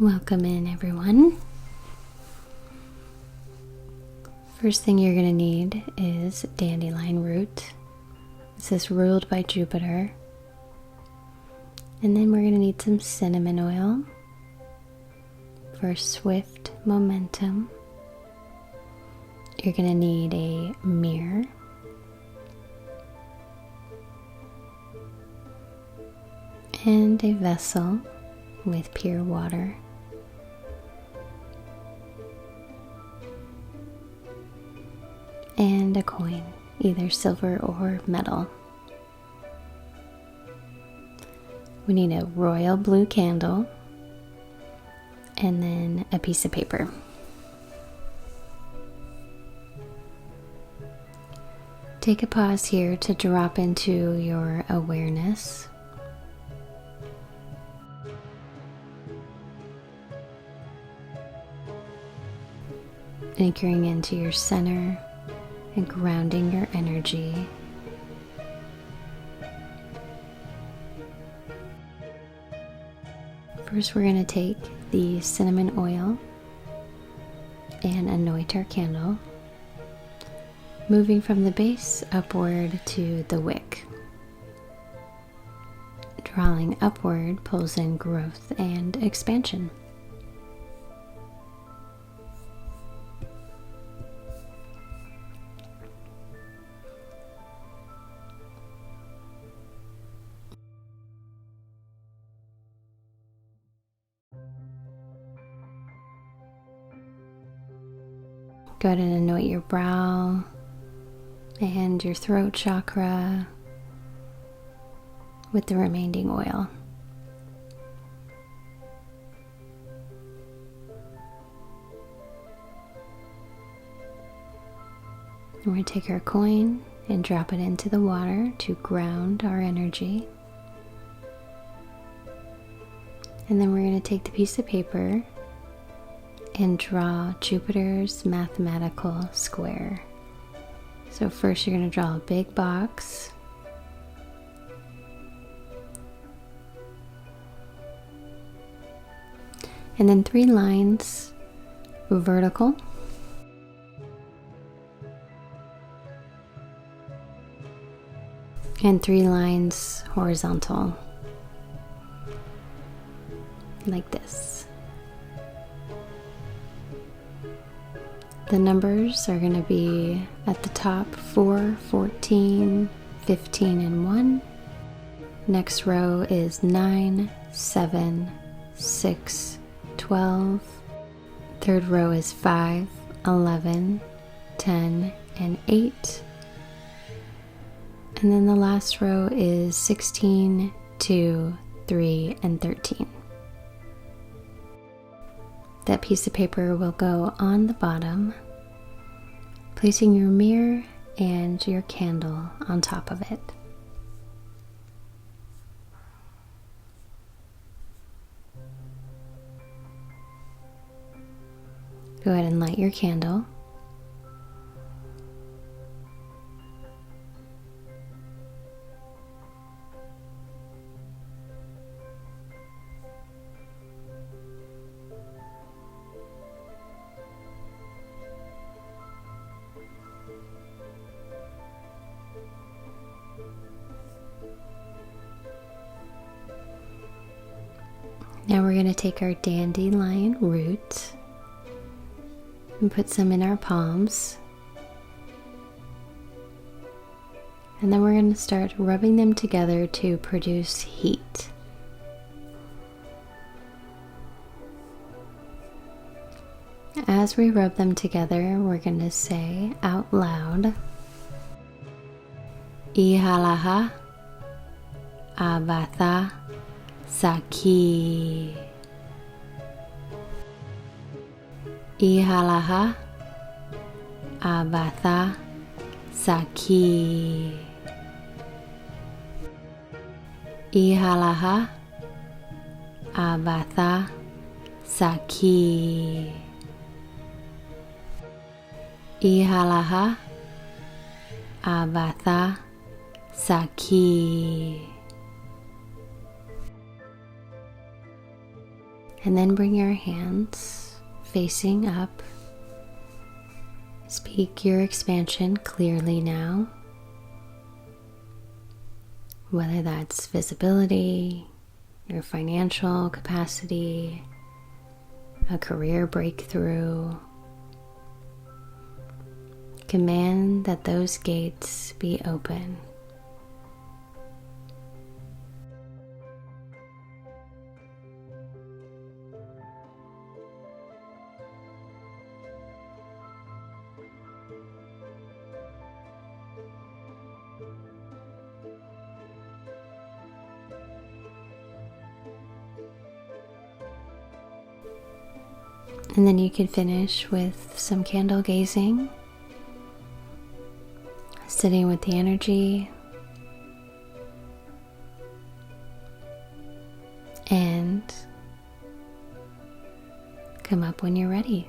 Welcome in, everyone. First thing you're going to need is Dandelion Root. This is ruled by Jupiter. And then we're going to need some cinnamon oil for swift momentum. You're going to need a mirror. And a vessel with pure water. And a coin, either silver or metal. We need a royal blue candle and then a piece of paper. Take a pause here to drop into your awareness. Anchoring into your center and grounding your energy. First, we're going to take the cinnamon oil and anoint our candle, moving from the base upward to the wick. Drawing upward pulls in growth and expansion. Go ahead and anoint your brow and your throat chakra with the remaining oil. We're going to take our coin and drop it into the water to ground our energy. And then we're going to take the piece of paper and draw Jupiter's mathematical square. So first you're going to draw a big box. And then 3 lines vertical. And 3 lines horizontal. Like this. The numbers are going to be at the top 4, 14, 15, and 1. Next row is 9, 7, 6, 12. Third row is 5, 11, 10, and 8. And then the last row is 16, 2, 3, and 13. That piece of paper will go on the bottom, placing your mirror and your candle on top of it. Go ahead and light your candle. Now we're going to take our dandelion root and put some in our palms. And then we're going to start rubbing them together to produce heat. As we rub them together, we're going to say out loud, Ihalaha Avatha Saki. Ihalaha Avatha Saki. Ihalaha Avatha Saki. Ihalaha Avatha Saki. And then bring your hands facing up. Speak your expansion clearly now. Whether that's visibility, your financial capacity, a career breakthrough. Command that those gates be open. And then you can finish with some candle gazing, sitting with the energy, and come up when you're ready.